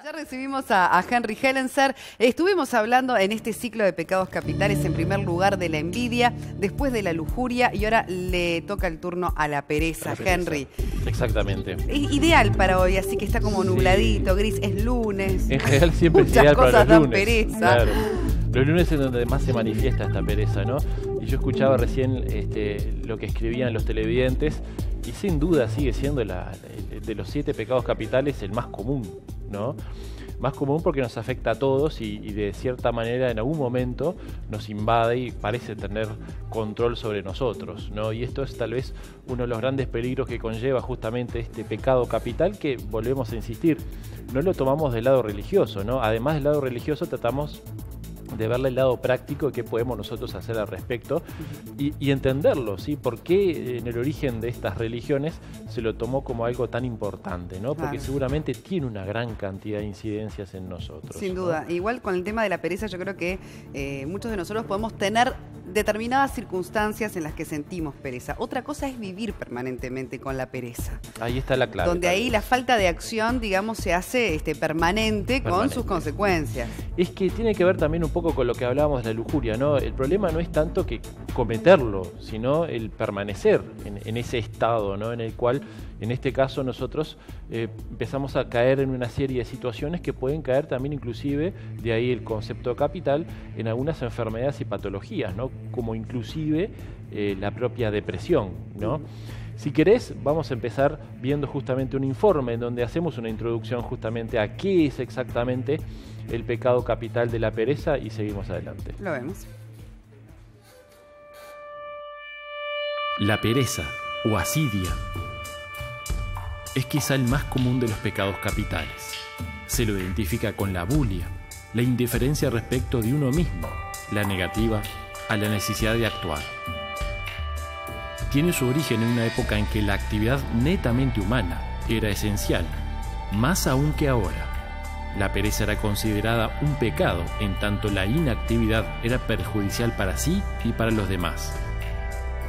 Ya recibimos a Henry Hellenser. Estuvimos hablando en este ciclo de pecados capitales, en primer lugar de la envidia, después de la lujuria y ahora le toca el turno a la pereza, Henry. Exactamente. Es ideal para hoy, así que está como nubladito, gris, es lunes. En general siempre es Muchas ideal cosas para los dan lunes. pereza. Claro. Los lunes es donde más se manifiesta esta pereza, ¿no? Y yo escuchaba recién lo que escribían los televidentes y sin duda sigue siendo de los 7 pecados capitales el más común, ¿no? Más común porque nos afecta a todos y de cierta manera en algún momento nos invade y parece tener control sobre nosotros, ¿no? Y esto es tal vez uno de los grandes peligros que conlleva justamente este pecado capital, que volvemos a insistir, no lo tomamos del lado religioso, ¿no? Además del lado religioso tratamos de verle el lado práctico de qué podemos nosotros hacer al respecto y entenderlo, ¿sí? ¿Por qué en el origen de estas religiones se lo tomó como algo tan importante, ¿no? Porque seguramente tiene una gran cantidad de incidencias en nosotros. Sin ¿no? duda. Igual con el tema de la pereza, yo creo que muchos de nosotros podemos tener determinadas circunstancias en las que sentimos pereza. Otra cosa es vivir permanentemente con la pereza. Ahí está la clave. Donde ahí la falta de acción, digamos, se hace permanente con sus consecuencias. Es que tiene que ver también un poco con lo que hablábamos de la lujuria, ¿no? El problema no es tanto que cometerlo, sino el permanecer en ese estado, ¿no? En el cual, en este caso, nosotros empezamos a caer en una serie de situaciones que pueden caer también inclusive, de ahí el concepto capital, en algunas enfermedades y patologías, ¿no? Como inclusive la propia depresión, ¿no? Si querés, vamos a empezar viendo justamente un informe en donde hacemos una introducción justamente a qué es exactamente el pecado capital de la pereza y seguimos adelante. Lo vemos. La pereza o asidia es quizá el más común de los pecados capitales. Se lo identifica con la bulia, la indiferencia respecto de uno mismo, la negativa a la necesidad de actuar. Tiene su origen en una época en que la actividad netamente humana era esencial, más aún que ahora. La pereza era considerada un pecado, en tanto la inactividad era perjudicial para sí y para los demás.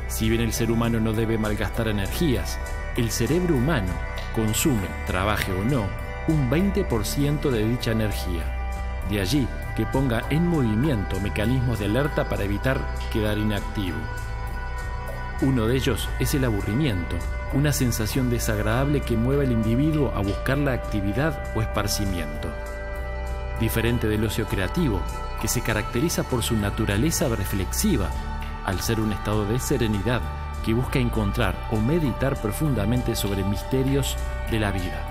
Si bien el ser humano no debe malgastar energías, el cerebro humano consume, trabaje o no, un 20% de dicha energía. De allí que ponga en movimiento mecanismos de alerta para evitar quedar inactivo. Uno de ellos es el aburrimiento, una sensación desagradable que mueve al individuo a buscar la actividad o esparcimiento. Diferente del ocio creativo, que se caracteriza por su naturaleza reflexiva, al ser un estado de serenidad que busca encontrar o meditar profundamente sobre misterios de la vida.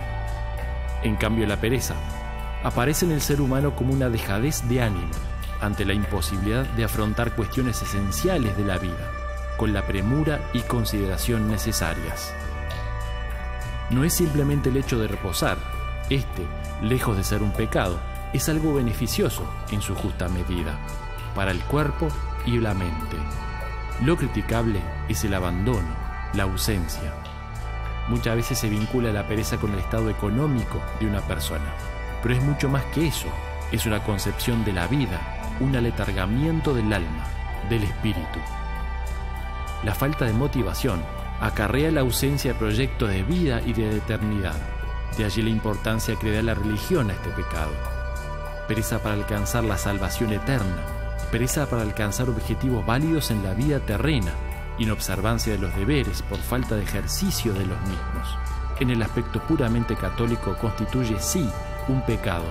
En cambio, la pereza aparece en el ser humano como una dejadez de ánimo ante la imposibilidad de afrontar cuestiones esenciales de la vida, con la premura y consideración necesarias. No es simplemente el hecho de reposar, lejos de ser un pecado, es algo beneficioso en su justa medida, para el cuerpo y la mente. Lo criticable es el abandono, la ausencia. Muchas veces se vincula la pereza con el estado económico de una persona, pero es mucho más que eso, es una concepción de la vida, un aletargamiento del alma, del espíritu. La falta de motivación acarrea la ausencia de proyectos de vida y de eternidad. De allí la importancia que le da la religión a este pecado. Pereza para alcanzar la salvación eterna, pereza para alcanzar objetivos válidos en la vida terrena, inobservancia de los deberes por falta de ejercicio de los mismos. En el aspecto puramente católico constituye sí un pecado,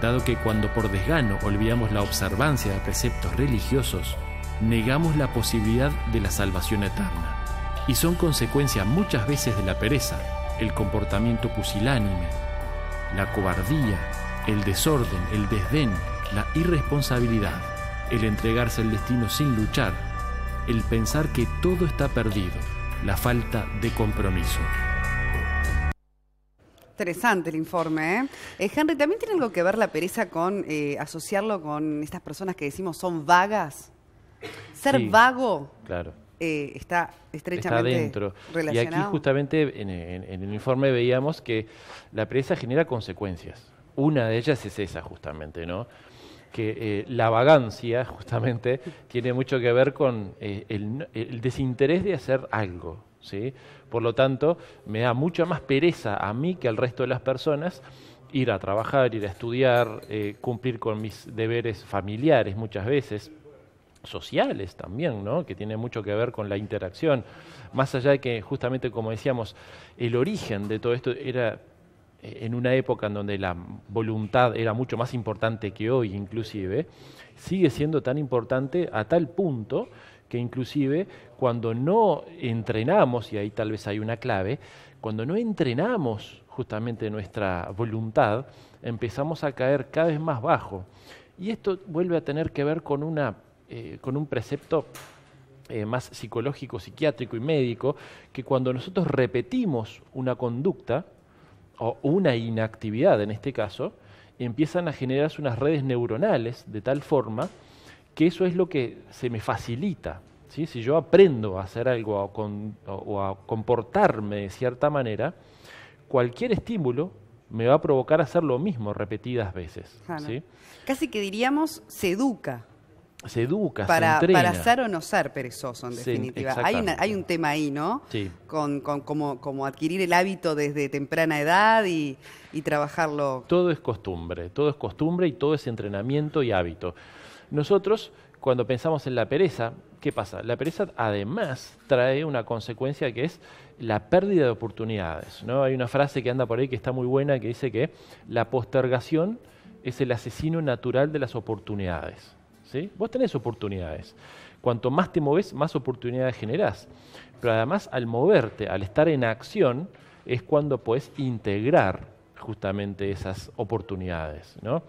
dado que cuando por desgano olvidamos la observancia de preceptos religiosos, negamos la posibilidad de la salvación eterna. Y son consecuencia muchas veces de la pereza, el comportamiento pusilánime, la cobardía, el desorden, el desdén, la irresponsabilidad, el entregarse al destino sin luchar, el pensar que todo está perdido, la falta de compromiso. Interesante el informe, ¿eh? Henry, ¿también tiene algo que ver la pereza con asociarlo con estas personas que decimos son vagas? Ser vago, claro, está estrechamente relacionado. Y aquí justamente en el informe veíamos que la pereza genera consecuencias. Una de ellas es esa justamente, ¿no? Que la vagancia justamente tiene mucho que ver con el desinterés de hacer algo, ¿sí? Por lo tanto, me da mucha más pereza a mí que al resto de las personas ir a trabajar, ir a estudiar, cumplir con mis deberes familiares muchas veces, sociales también, ¿no? Que tiene mucho que ver con la interacción, más allá de que justamente, como decíamos, el origen de todo esto era en una época en donde la voluntad era mucho más importante que hoy inclusive, sigue siendo tan importante a tal punto que inclusive cuando no entrenamos, y ahí tal vez hay una clave, cuando no entrenamos justamente nuestra voluntad, empezamos a caer cada vez más bajo. Y esto vuelve a tener que ver con un precepto más psicológico, psiquiátrico y médico, que cuando nosotros repetimos una conducta, o una inactividad en este caso, empiezan a generarse unas redes neuronales de tal forma que eso es lo que se me facilita, ¿sí? Si yo aprendo a hacer algo o a comportarme de cierta manera, cualquier estímulo me va a provocar hacer lo mismo repetidas veces. Claro. ¿Sí? Casi que diríamos, se educa. Se educa, se entrena. Para ser o no ser perezoso, en definitiva. Hay un tema ahí, ¿no? Sí. Con como adquirir el hábito desde temprana edad y trabajarlo. Todo es costumbre y todo es entrenamiento y hábito. Nosotros, cuando pensamos en la pereza, ¿qué pasa? La pereza además trae una consecuencia que es la pérdida de oportunidades, ¿no? Hay una frase que anda por ahí que está muy buena que dice que la postergación es el asesino natural de las oportunidades. ¿Sí? Vos tenés oportunidades. Cuanto más te movés, más oportunidades generás. Pero además, al moverte, al estar en acción, es cuando podés integrar justamente esas oportunidades, ¿no?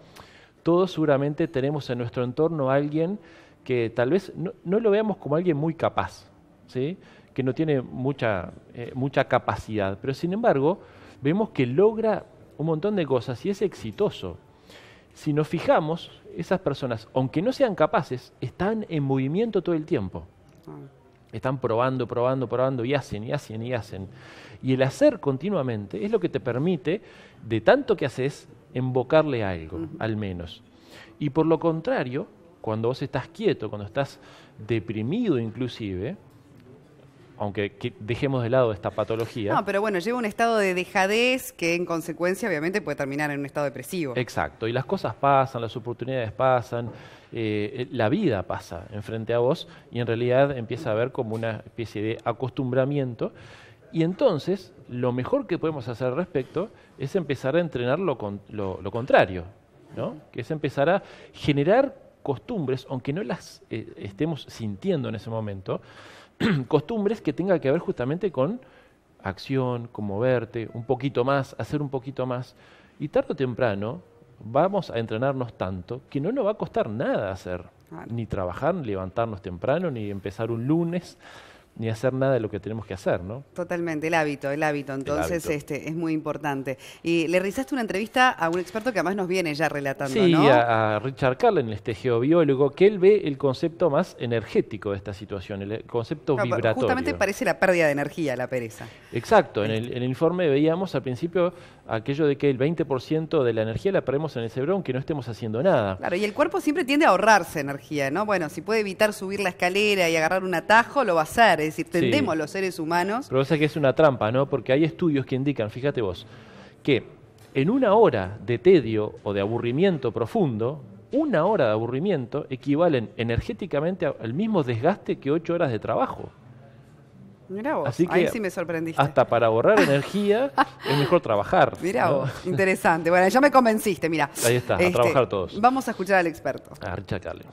Todos seguramente tenemos en nuestro entorno a alguien que tal vez no lo veamos como alguien muy capaz, ¿sí? Que no tiene mucha capacidad, pero sin embargo, vemos que logra un montón de cosas y es exitoso. Si nos fijamos, esas personas, aunque no sean capaces, están en movimiento todo el tiempo. Están probando y hacen. Y el hacer continuamente es lo que te permite, de tanto que haces, invocarle algo, al menos. Y por lo contrario, cuando vos estás quieto, cuando estás deprimido inclusive, aunque dejemos de lado esta patología. No, pero bueno, lleva un estado de dejadez que en consecuencia obviamente puede terminar en un estado depresivo. Exacto, y las cosas pasan, las oportunidades pasan, la vida pasa enfrente a vos y en realidad empieza a haber como una especie de acostumbramiento y entonces lo mejor que podemos hacer al respecto es empezar a entrenar lo contrario, ¿no? Que es empezar a generar costumbres, aunque no las estemos sintiendo en ese momento, costumbres que tengan que ver justamente con acción, con moverte, un poquito más, hacer un poquito más. Y tarde o temprano vamos a entrenarnos tanto que no nos va a costar nada hacer. Claro. Ni trabajar, ni levantarnos temprano, ni empezar un lunes, ni hacer nada de lo que tenemos que hacer, ¿no? Totalmente, el hábito, entonces es muy importante. Y le realizaste una entrevista a un experto que además nos viene ya relatando, sí, ¿no? a Richard Carlin, este geobiólogo, que él ve el concepto más energético de esta situación, el concepto vibratorio. Justamente parece la pérdida de energía, la pereza. Exacto, en el informe veíamos al principio aquello de que el 20% de la energía la perdemos en el cerebro aunque no estemos haciendo nada. Claro, y el cuerpo siempre tiende a ahorrarse energía, ¿no? Bueno, si puede evitar subir la escalera y agarrar un atajo, lo va a hacer. Es decir, tendemos los seres humanos. Pero sé que es una trampa, ¿no? Porque hay estudios que indican, fíjate vos, que en una hora de tedio o de aburrimiento profundo, una hora de aburrimiento equivalen energéticamente al mismo desgaste que 8 horas de trabajo. Mirá vos, así que ahí sí me sorprendiste. Hasta para ahorrar energía es mejor trabajar. Mirá ¿no? vos, interesante. Bueno, ya me convenciste, mirá. Ahí está, a trabajar todos. Vamos a escuchar al experto. A Richard Carlin.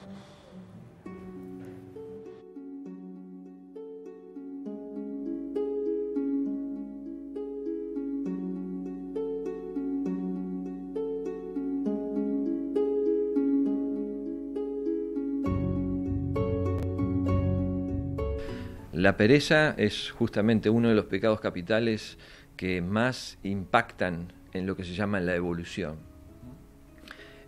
La pereza es justamente uno de los pecados capitales que más impactan en lo que se llama la evolución.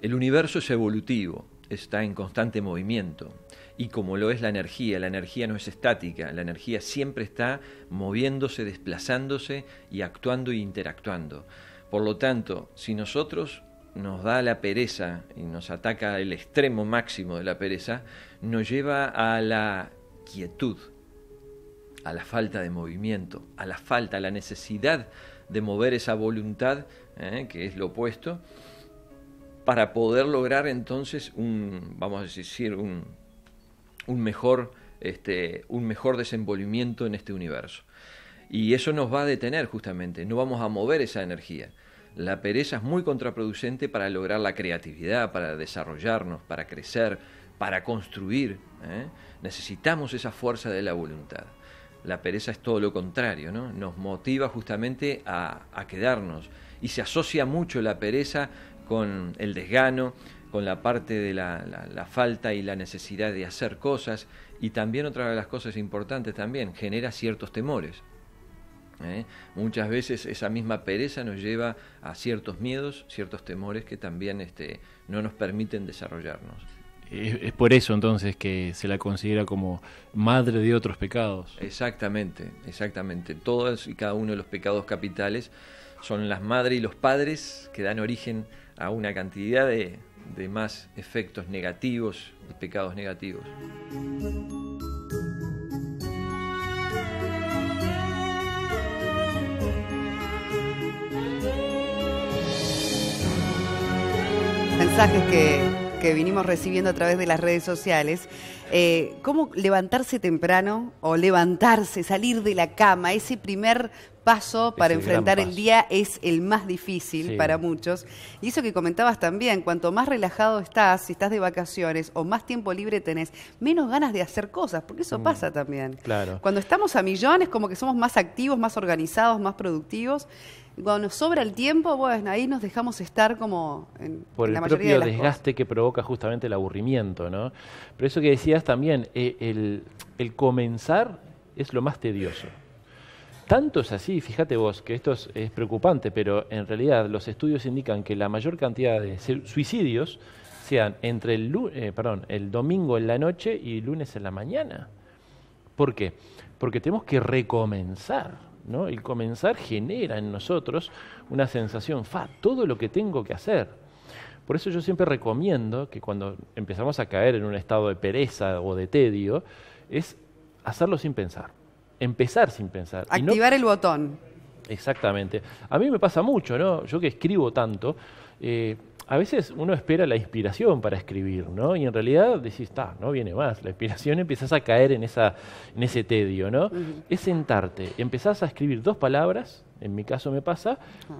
El universo es evolutivo, está en constante movimiento, y como lo es la energía no es estática, la energía siempre está moviéndose, desplazándose y actuando e interactuando. Por lo tanto, si nosotros nos da la pereza y nos ataca el extremo máximo de la pereza, nos lleva a la quietud, a la falta de movimiento, a la necesidad de mover esa voluntad que es lo opuesto, para poder lograr entonces vamos a decir, un mejor desenvolvimiento en este universo. Y eso nos va a detener justamente, no vamos a mover esa energía. La pereza es muy contraproducente para lograr la creatividad, para desarrollarnos, para crecer, para construir. Necesitamos esa fuerza de la voluntad. La pereza es todo lo contrario, ¿no? Nos motiva justamente a quedarnos. Y se asocia mucho la pereza con el desgano, con la parte de la falta y la necesidad de hacer cosas. Y también otra de las cosas importantes también, genera ciertos temores. Muchas veces esa misma pereza nos lleva a ciertos miedos, ciertos temores que también no nos permiten desarrollarnos. Es por eso entonces que se la considera como madre de otros pecados. Exactamente, exactamente. Todos y cada uno de los pecados capitales son las madres y los padres que dan origen a una cantidad de más efectos negativos, de pecados negativos. Mensajes que vinimos recibiendo a través de las redes sociales. ¿Cómo levantarse temprano o levantarse, salir de la cama? Ese primer paso para enfrentar el día es el más difícil para muchos. Y eso que comentabas también, cuanto más relajado estás, si estás de vacaciones o más tiempo libre tenés, menos ganas de hacer cosas, porque eso pasa también. Claro. Cuando estamos a millones, como que somos más activos, más organizados, más productivos. Cuando nos sobra el tiempo, bueno, ahí nos dejamos estar como por en la el mayoría propio de las desgaste cosas. que provoca justamente el aburrimiento, ¿no? Pero eso que decías también, el comenzar es lo más tedioso. Tanto es así, fíjate vos, que esto es preocupante, pero en realidad los estudios indican que la mayor cantidad de suicidios sean entre el domingo en la noche y el lunes en la mañana. ¿Por qué? Porque tenemos que recomenzar, ¿no? El comenzar genera en nosotros una sensación, todo lo que tengo que hacer. Por eso yo siempre recomiendo que cuando empezamos a caer en un estado de pereza o de tedio, es hacerlo sin pensar, empezar sin pensar. Activar el botón. Exactamente. A mí me pasa mucho, ¿no? Yo que escribo tanto, a veces uno espera la inspiración para escribir, ¿no? Y en realidad decís, no viene más. La inspiración empiezas a caer en ese tedio, ¿no? Es sentarte, empezás a escribir 2 palabras, en mi caso me pasa,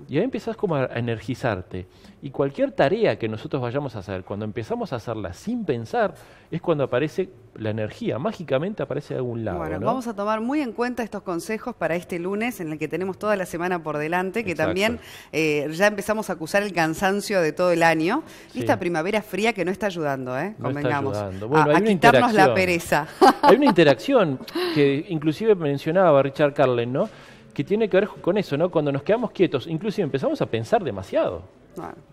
y ahí empezás como a energizarte. Y cualquier tarea que nosotros vayamos a hacer, cuando empezamos a hacerla sin pensar, es cuando aparece la energía, mágicamente aparece de algún lado. Bueno, ¿no? vamos a tomar muy en cuenta estos consejos para este lunes, en el que tenemos toda la semana por delante, que también ya empezamos a acusar el cansancio de todo el año. Y esta primavera fría que no está ayudando, convengamos. No está ayudando. Bueno, a quitarnos la pereza. Hay una interacción que inclusive mencionaba Richard Carlin, ¿no? Que tiene que ver con eso, ¿no? Cuando nos quedamos quietos, inclusive empezamos a pensar demasiado,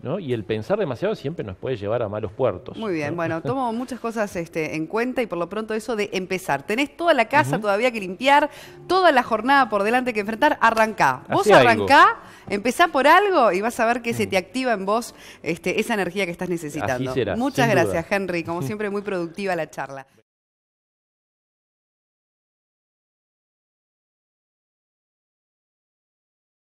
¿no? Y el pensar demasiado siempre nos puede llevar a malos puertos. Muy bien, ¿no? bueno, tomo muchas cosas en cuenta y por lo pronto eso de empezar. Tenés toda la casa todavía que limpiar, toda la jornada por delante que enfrentar, arrancá. Vos arrancá, empezá por algo y vas a ver que se te activa en vos esa energía que estás necesitando. Así será, Muchas sin gracias, duda. Henry. Como siempre, muy productiva la charla.